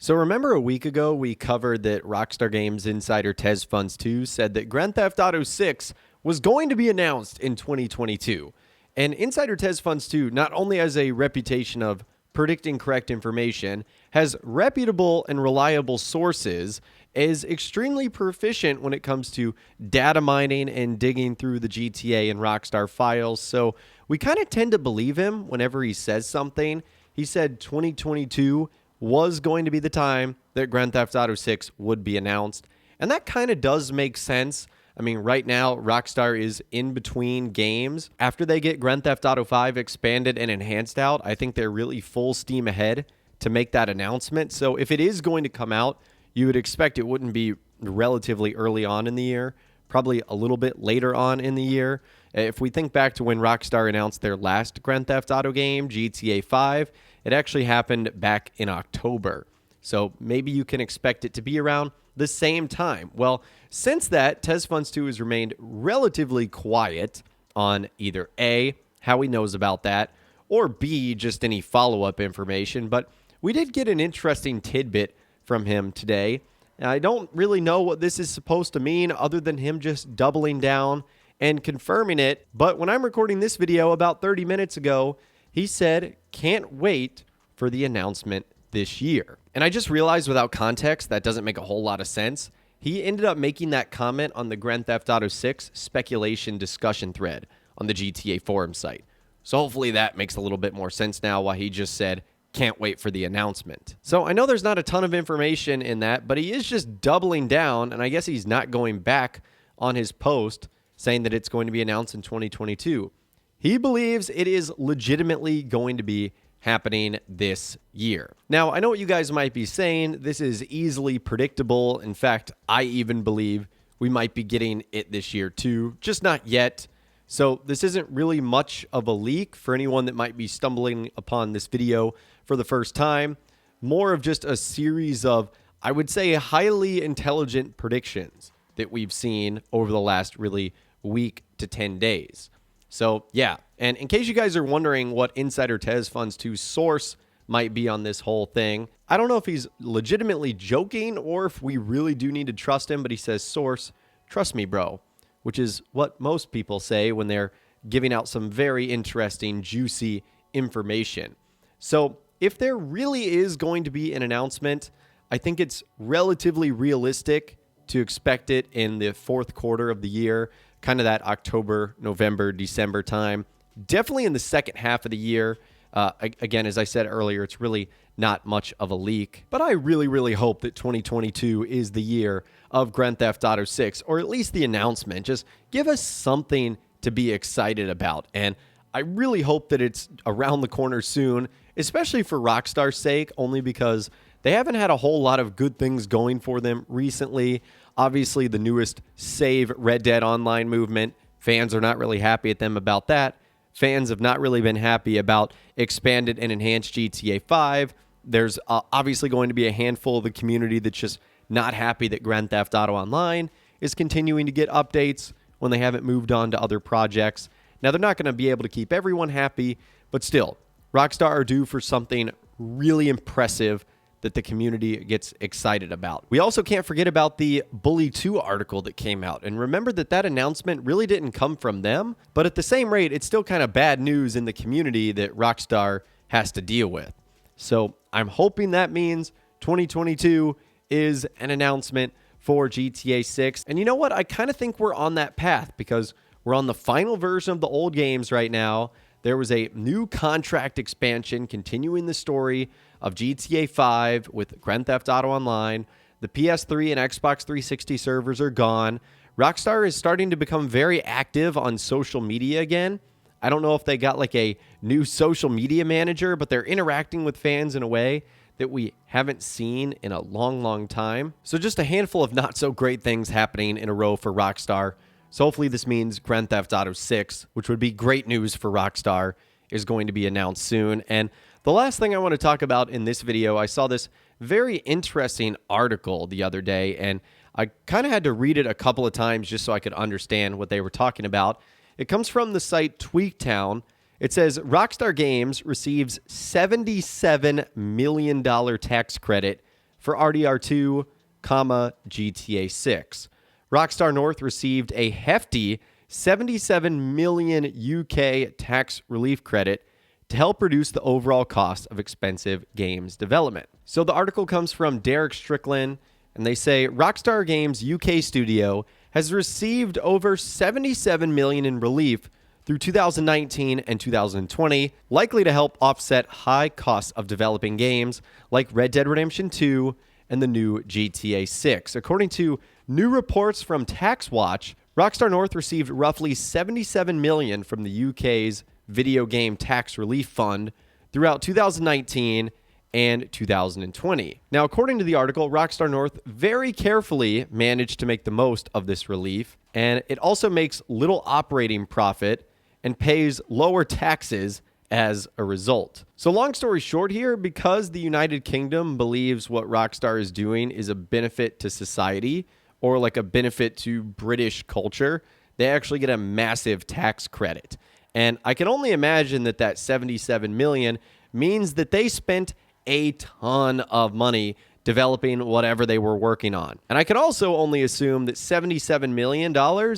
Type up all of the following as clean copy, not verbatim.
So remember a week ago we covered that Rockstar Games insider Tez Funds 2 said that Grand Theft Auto 6 was going to be announced in 2022. And insider Tez Funds 2 not only has a reputation of predicting correct information, has reputable and reliable sources, is extremely proficient when it comes to data mining and digging through the GTA and Rockstar files. So we kind of tend to believe him whenever he says something. He said 2022 was going to be the time that Grand Theft Auto 6 would be announced. And that kind of does make sense. I mean, right now, Rockstar is in between games. After they get Grand Theft Auto 5 expanded and enhanced out, I think they're really full steam ahead to make that announcement. So if it is going to come out, you would expect it wouldn't be relatively early on in the year, probably a little bit later on in the year. If we think back to when Rockstar announced their last Grand Theft Auto game, GTA 5, it actually happened back in October. So maybe you can expect it to be around the same time. Well, since that, Tez Funds 2 has remained relatively quiet on either A, how he knows about that, or B, just any follow-up information. But we did get an interesting tidbit from him today. And I don't really know what this is supposed to mean other than him just doubling down and confirming it. But when I'm recording this video about 30 minutes ago, he said, can't wait for the announcement this year. And I just realized without context, that doesn't make a whole lot of sense. He ended up making that comment on the Grand Theft Auto 6 speculation discussion thread on the GTA forum site. So hopefully that makes a little bit more sense now why he just said, can't wait for the announcement. So I know there's not a ton of information in that, but he is just doubling down, and I guess he's not going back on his post saying that it's going to be announced in 2022. He believes it is legitimately going to be happening this year. Now, I know what you guys might be saying. This is easily predictable. In fact, I even believe we might be getting it this year too, just not yet. So this isn't really much of a leak for anyone that might be stumbling upon this video for the first time. More of just a series of, I would say, highly intelligent predictions that we've seen over the last really week to 10 days. So yeah, and in case you guys are wondering what Insider Tez Funds 2's source might be on this whole thing, I don't know if he's legitimately joking or if we really do need to trust him, but he says, source, trust me, bro, which is what most people say when they're giving out some very interesting, juicy information. So if there really is going to be an announcement, I think it's relatively realistic to expect it in the fourth quarter of the year, kind of that October, November, December time. Definitely in the second half of the year. Again, as I said earlier, it's really not much of a leak. But I really, really hope that 2022 is the year of Grand Theft Auto 6, or at least the announcement. Just give us something to be excited about. And I really hope that it's around the corner soon, especially for Rockstar's sake, only because they haven't had a whole lot of good things going for them recently. Obviously, the newest Save Red Dead Online movement, fans are not really happy at them about that. Fans have not really been happy about expanded and enhanced GTA 5. There's obviously going to be a handful of the community that's just not happy that Grand Theft Auto Online is continuing to get updates when they haven't moved on to other projects. Now, they're not going to be able to keep everyone happy, but still, Rockstar are due for something really impressive that the community gets excited about. We also can't forget about the Bully 2 article that came out. And remember that announcement really didn't come from them, but at the same rate, it's still kind of bad news in the community that Rockstar has to deal with. So I'm hoping that means 2022 is an announcement for GTA 6. And you know what? I kind of think we're on that path because we're on the final version of the old games right now. There was a new contract expansion continuing the story of GTA 5 with Grand Theft Auto Online. The PS3 and Xbox 360 servers are gone. Rockstar is starting to become very active on social media again. I don't know if they got like a new social media manager, but they're interacting with fans in a way that we haven't seen in a long, long time. So just a handful of not so great things happening in a row for Rockstar. So hopefully this means Grand Theft Auto 6, which would be great news for Rockstar, is going to be announced soon. And the last thing I want to talk about in this video, I saw this very interesting article the other day, and I kind of had to read it a couple of times just so I could understand what they were talking about. It comes from the site Tweaktown. It says, Rockstar Games receives $77 million tax credit for RDR2, GTA 6. Rockstar North received a hefty 77 million UK tax relief credit to help reduce the overall cost of expensive games development. So the article comes from Derek Strickland, and they say Rockstar Games UK studio has received over 77 million in relief through 2019 and 2020, likely to help offset high costs of developing games like Red Dead Redemption 2 and the new GTA 6. According to new reports from TaxWatch, Rockstar North received roughly 77 million from the UK's Video Game Tax Relief Fund throughout 2019 and 2020. Now, according to the article, Rockstar North very carefully managed to make the most of this relief, and it also makes little operating profit and pays lower taxes as a result. So long story short here, because the United Kingdom believes what Rockstar is doing is a benefit to society or like a benefit to British culture, they actually get a massive tax credit. And I can only imagine that that 77 million means that they spent a ton of money developing whatever they were working on. And I can also only assume that $77 million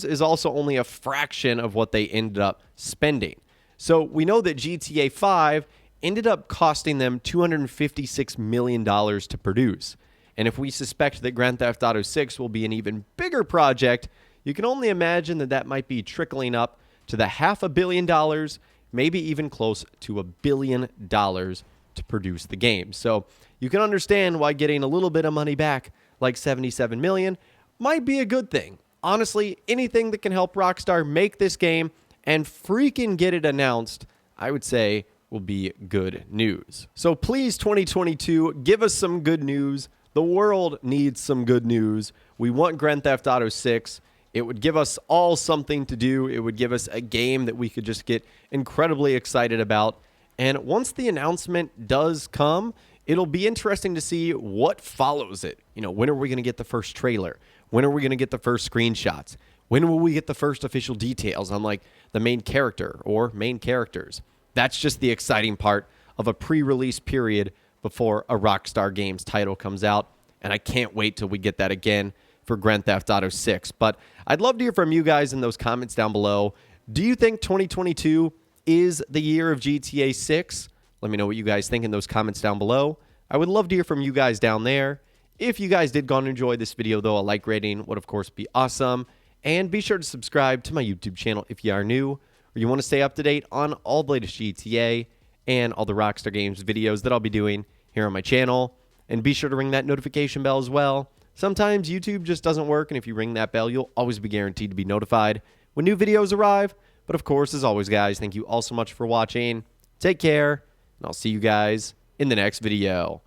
is also only a fraction of what they ended up spending. So we know that GTA 5 ended up costing them $256 million to produce. And if we suspect that Grand Theft Auto 6 will be an even bigger project, you can only imagine that that might be trickling up to the $500 million, maybe even close to $1 billion to produce the game. So you can understand why getting a little bit of money back, like 77 million, might be a good thing. Honestly, anything that can help Rockstar make this game and freaking get it announced, I would say will be good news. So please, 2022, give us some good news. The world needs some good news. We want Grand Theft Auto 6. It would give us all something to do. It would give us a game that we could just get incredibly excited about. And once the announcement does come, it'll be interesting to see what follows it. You know, when are we going to get the first trailer? When are we going to get the first screenshots? When will we get the first official details on like the main character or main characters? That's just the exciting part of a pre-release period before a Rockstar Games title comes out. And I can't wait till we get that again for Grand Theft Auto 6. But I'd love to hear from you guys in those comments down below. Do you think 2022 is the year of GTA 6? Let me know what you guys think in those comments down below. I would love to hear from you guys down there. If you guys did go and enjoy this video, though, a like rating would, of course, be awesome. And be sure to subscribe to my YouTube channel if you are new, or you want to stay up to date on all the latest GTA and all the Rockstar Games videos that I'll be doing here on my channel. And be sure to ring that notification bell as well. Sometimes YouTube just doesn't work, and if you ring that bell, you'll always be guaranteed to be notified when new videos arrive. But of course, as always, guys, thank you all so much for watching. Take care, and I'll see you guys in the next video.